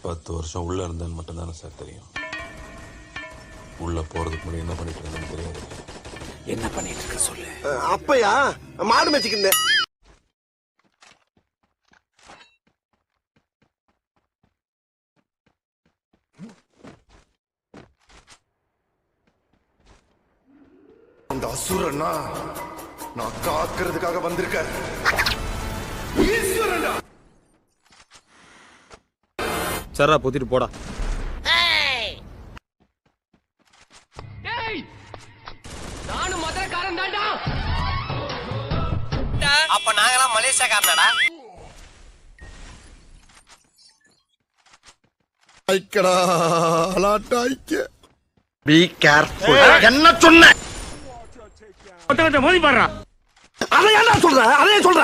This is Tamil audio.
10 வருஷம் உள்ள இருந்தேன்னு மட்டும் தானே சார் தெரியும். உள்ள போறதுக்கு முன்னாடி என்ன பண்ணிட்டு இருந்தேன்னு தெரியாது. என்ன பண்ணிட்டு இருக்க சொல்லு. அப்பயா மாடு மேய்ச்சிக்கிட்டேன். அந்த அசுரனா நான் காக்கிறதுக்காக வந்திருக்கேன். சரா பொத்திட்டு போடா. நானும் மதுரக்காரன் தான்டா. அப்ப நாங்களாம் மலேசியாக்காரனடா. ஐக்கடா அலாட்டாய்க்க. Be careful. என்ன சொன்ன? மோதி பாடுறா. அதை ஏன்டா சொல்ற? அதையே சொல்ற.